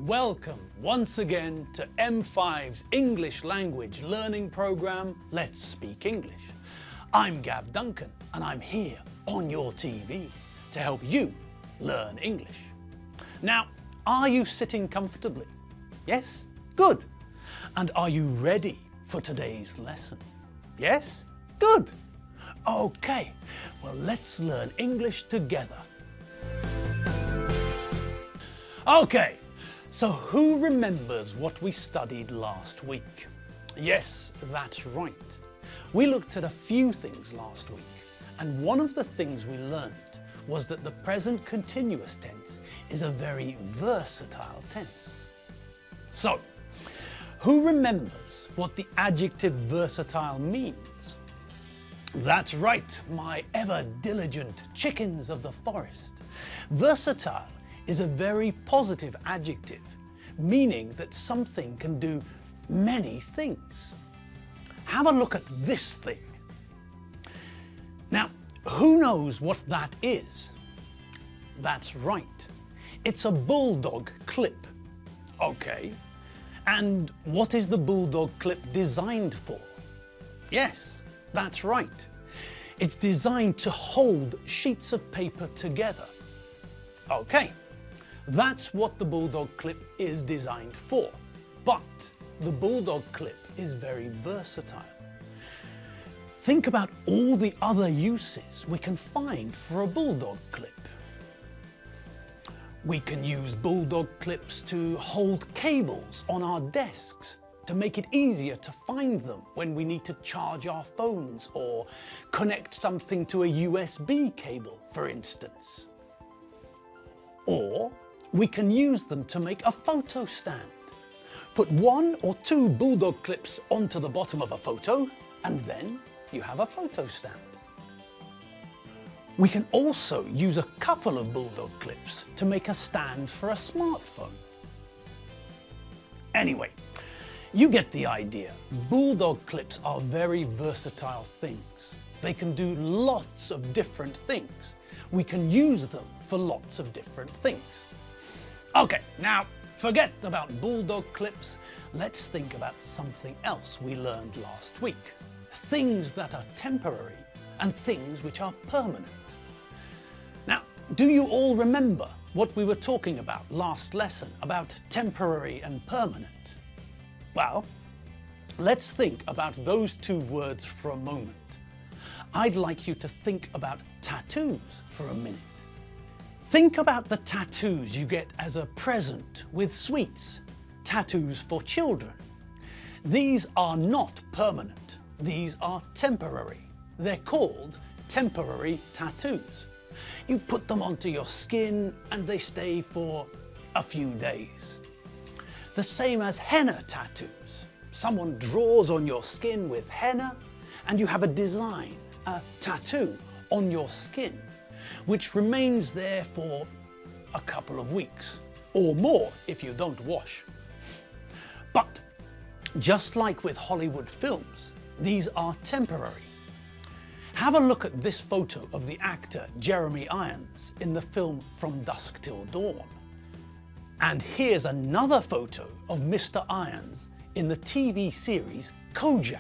Welcome once again to M5's English language learning program, Let's Speak English. I'm Gav Duncan and I'm here on your TV to help you learn English. Now, are you sitting comfortably? Yes? Good. And are you ready for today's lesson? Yes? Good. Okay, well let's learn English together. Okay, so who remembers what we studied last week? Yes, that's right. We looked at a few things last week, and one of the things we learned was that the present continuous tense is a very versatile tense. So, who remembers what the adjective versatile means? That's right, my ever diligent chickens of the forest. Versatile is a very positive adjective, meaning that something can do many things. Have a look at this thing. Now, who knows what that is? That's right, it's a bulldog clip. Okay, and what is the bulldog clip designed for? Yes, that's right. It's designed to hold sheets of paper together. Okay, that's what the bulldog clip is designed for. But the bulldog clip is very versatile. Think about all the other uses we can find for a bulldog clip. We can use bulldog clips to hold cables on our desks to make it easier to find them when we need to charge our phones or connect something to a USB cable, for instance. Or we can use them to make a photo stand. Put one or two bulldog clips onto the bottom of a photo and then you have a photo stand. We can also use a couple of bulldog clips to make a stand for a smartphone. Anyway, you get the idea. Bulldog clips are very versatile things. They can do lots of different things. We can use them for lots of different things. Okay, now forget about bulldog clips. Let's think about something else we learned last week. Things that are temporary and things which are permanent. Now, do you all remember what we were talking about last lesson about temporary and permanent? Well, let's think about those two words for a moment. I'd like you to think about tattoos for a minute. Think about the tattoos you get as a present with sweets, tattoos for children. These are not permanent, these are temporary. They're called temporary tattoos. You put them onto your skin and they stay for a few days. The same as henna tattoos. Someone draws on your skin with henna and you have a design, a tattoo on your skin, which remains there for a couple of weeks, or more if you don't wash. But just like with Hollywood films, these are temporary. Have a look at this photo of the actor Jeremy Irons in the film From Dusk Till Dawn. And here's another photo of Mr. Irons in the TV series Kojak.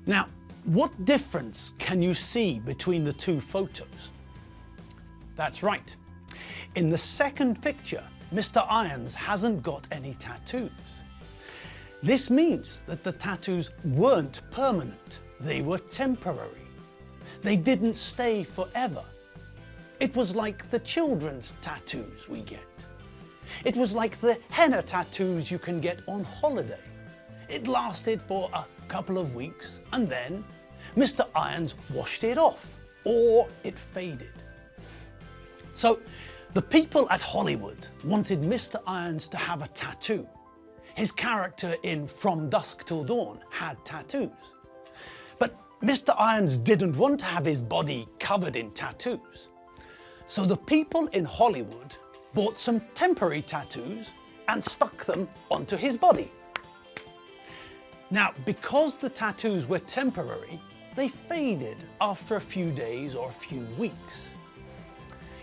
Now, what difference can you see between the two photos? That's right. In the second picture, Mr. Irons hasn't got any tattoos. This means that the tattoos weren't permanent. They were temporary. They didn't stay forever. It was like the children's tattoos we get. It was like the henna tattoos you can get on holiday. It lasted for a couple of weeks and then Mr. Irons washed it off, or it faded. So the people at Hollywood wanted Mr. Irons to have a tattoo. His character in From Dusk Till Dawn had tattoos. But Mr. Irons didn't want to have his body covered in tattoos. So the people in Hollywood bought some temporary tattoos and stuck them onto his body. Now, because the tattoos were temporary, they faded after a few days or a few weeks.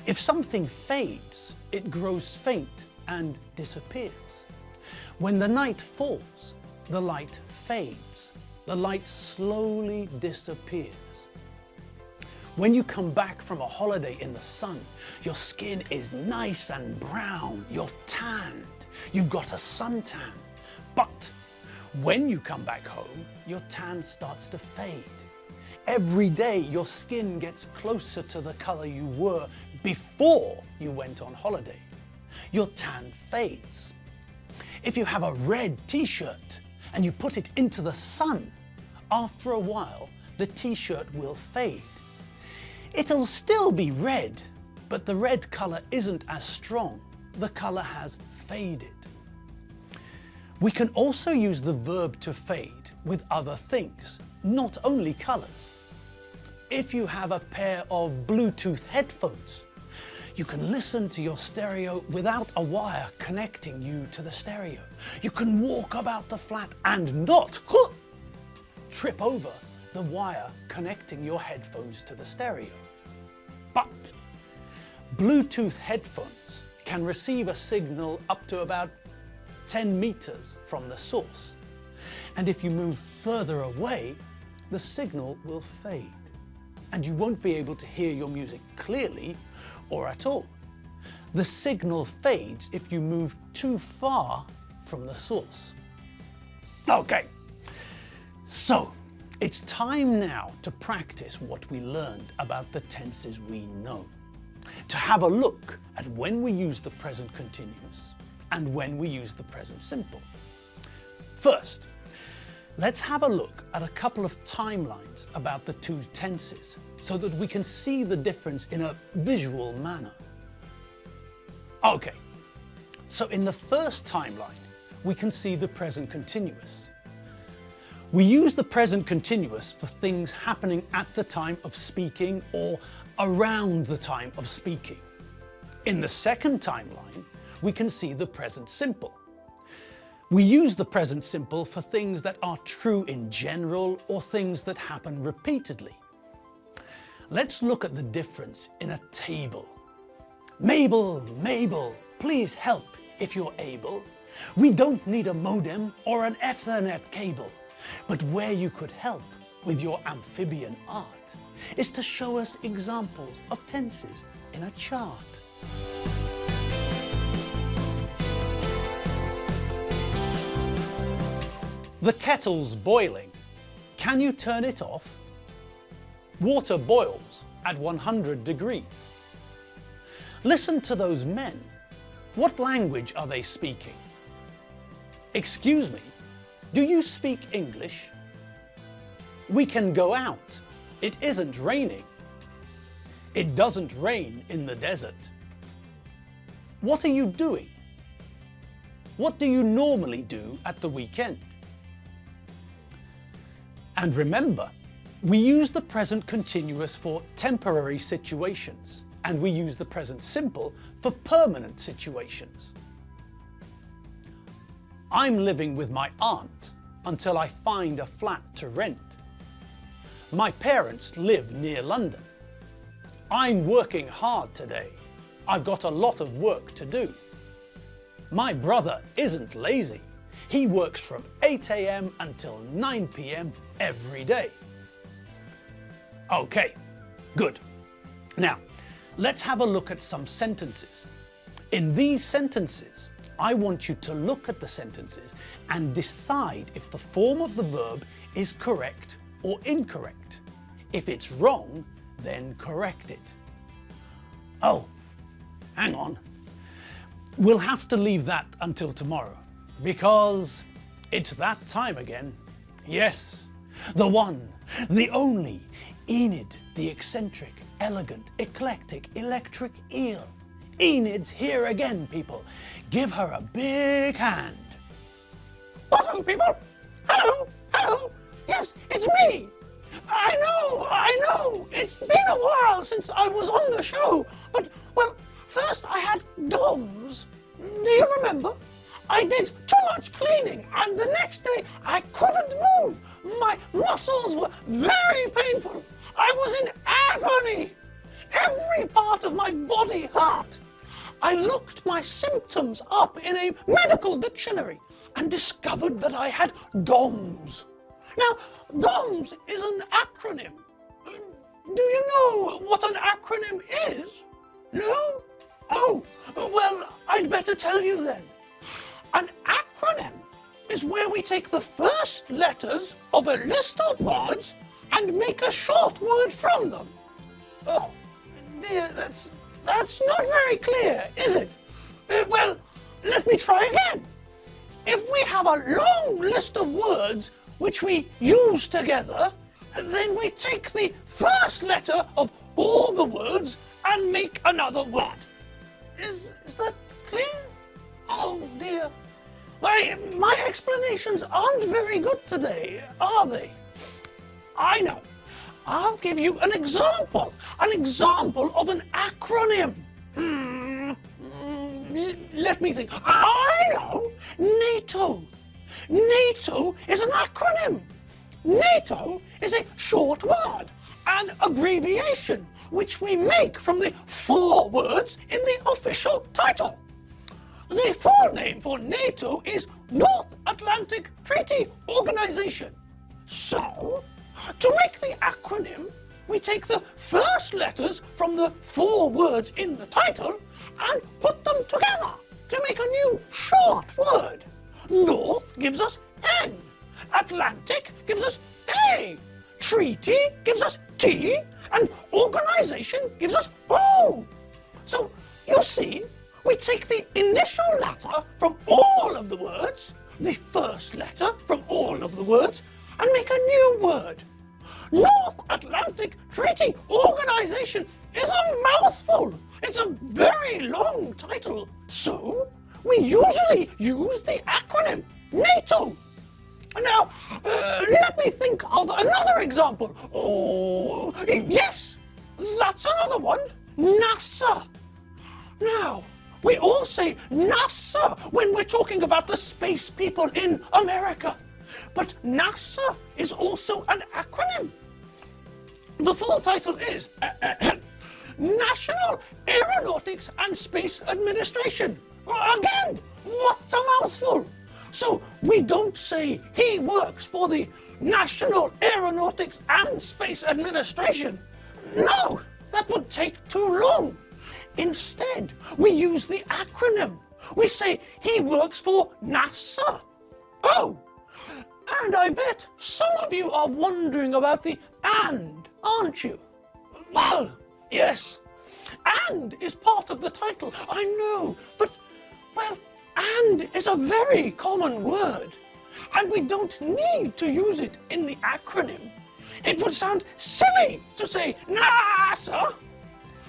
If something fades, it grows faint and disappears. When the night falls, the light fades. The light slowly disappears. When you come back from a holiday in the sun, your skin is nice and brown, you're tanned, you've got a suntan. But when you come back home, your tan starts to fade. Every day your skin gets closer to the color you were before you went on holiday. Your tan fades. If you have a red t-shirt and you put it into the sun, after a while the t-shirt will fade. It'll still be red, but the red color isn't as strong. The color has faded. We can also use the verb to fade with other things, not only colors. If you have a pair of Bluetooth headphones, you can listen to your stereo without a wire connecting you to the stereo. You can walk about the flat and not trip over the wire connecting your headphones to the stereo. But Bluetooth headphones can receive a signal up to about 10 meters from the source. And if you move further away, the signal will fade. And you won't be able to hear your music clearly or at all. The signal fades if you move too far from the source. Okay, so it's time now to practice what we learned about the tenses we know. To have a look at when we use the present continuous and when we use the present simple. First, let's have a look at a couple of timelines about the two tenses so that we can see the difference in a visual manner. Okay, so in the first timeline, we can see the present continuous. We use the present continuous for things happening at the time of speaking or around the time of speaking. In the second timeline, we can see the present simple. We use the present simple for things that are true in general or things that happen repeatedly. Let's look at the difference in a table. Mabel, Mabel, please help if you're able. We don't need a modem or an Ethernet cable, but where you could help with your amphibian art is to show us examples of tenses in a chart. The kettle's boiling. Can you turn it off? Water boils at 100 degrees. Listen to those men. What language are they speaking? Excuse me, do you speak English? We can go out. It isn't raining. It doesn't rain in the desert. What are you doing? What do you normally do at the weekend? And remember, we use the present continuous for temporary situations, and we use the present simple for permanent situations. I'm living with my aunt until I find a flat to rent. My parents live near London. I'm working hard today. I've got a lot of work to do. My brother isn't lazy. He works from 8 a.m. until 9 p.m. every day. Okay, good. Now, let's have a look at some sentences. In these sentences, I want you to look at the sentences and decide if the form of the verb is correct or incorrect. If it's wrong, then correct it. Oh, hang on. We'll have to leave that until tomorrow, because it's that time again. Yes, the one, the only, Enid, the eccentric, elegant, eclectic, electric eel. Enid's here again, people. Give her a big hand. Hello, people. Hello, hello. Yes, it's me. I know. It's been a while since I was on the show. But, well, first I had DOMS. Do you remember? I did too much cleaning, and the next day I couldn't move. My muscles were very painful. I was in agony. every part of my body hurt. I looked my symptoms up in a medical dictionary and discovered that I had DOMS. Now, DOMS is an acronym. Do you know what an acronym is? No? Oh, well, I'd better tell you then. An acronym is where we take the first letters of a list of words and make a short word from them. Oh, dear, that's not very clear, is it? Well, let me try again. If we have a long list of words which we use together, then we take the first letter of all the words and make another word. Is that clear? Oh dear. My explanations aren't very good today, are they? I know. I'll give you an example of an acronym. Let me think. I know. NATO. NATO is an acronym. NATO is a short word, an abbreviation, which we make from the 4 words in the official title. The full name for NATO is North Atlantic Treaty Organization. So, to make the acronym, we take the first letters from the 4 words in the title and put them together to make a new short word. North gives us N. Atlantic gives us A. Treaty gives us T. And organization gives us O. So, you see, we take the initial letter from all of the words, the first letter from all of the words, and make a new word. North Atlantic Treaty Organization is a mouthful. It's a very long title. So, we usually use the acronym NATO. Now, let me think of another example. Oh, yes, that's another one. NASA. Now, we all say NASA when we're talking about the space people in America. But NASA is also an acronym. The full title is National Aeronautics and Space Administration. Again, what a mouthful. So we don't say he works for the National Aeronautics and Space Administration. No, that would take too long. Instead, we use the acronym. We say he works for NASA. Oh, and I bet some of you are wondering about the and, aren't you? Well, yes, and is part of the title, I know, but, well, and is a very common word, and we don't need to use it in the acronym. It would sound silly to say NASA.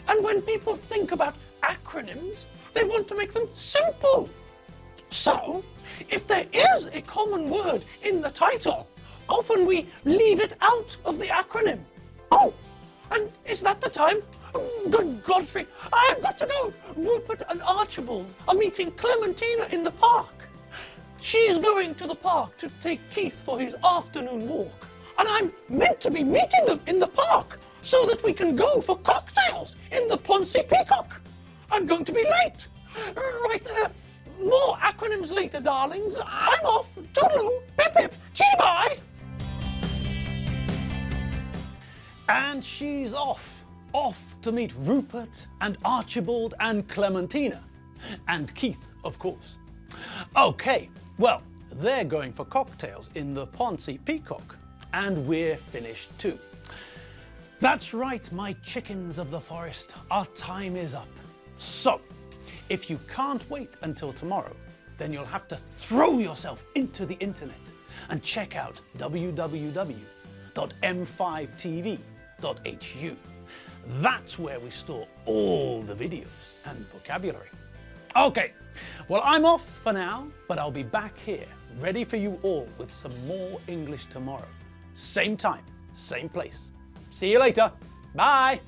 And when people think about acronyms, they want to make them simple. So, if there is a common word in the title, often we leave it out of the acronym. Oh, and is that the time? Good Godfrey, I've got to go. Rupert and Archibald are meeting Clementina in the park. She's going to the park to take Keith for his afternoon walk. And I'm meant to be meeting them in the park so that we can go for cocktails in the Poncy Peacock. I'm going to be late. Right there. More acronyms later, darlings. I'm off. Toodaloo. Pip pip. Chee-bye. And she's off to meet Rupert and Archibald and Clementina. And Keith, of course. Okay, well, they're going for cocktails in the Poncy Peacock. And we're finished too. That's right, my chickens of the forest. Our time is up. So, if you can't wait until tomorrow, then you'll have to throw yourself into the internet and check out www.m5tv.hu. That's where we store all the videos and vocabulary. Okay, well, I'm off for now, but I'll be back here, ready for you all with some more English tomorrow. Same time, same place. See you later. Bye.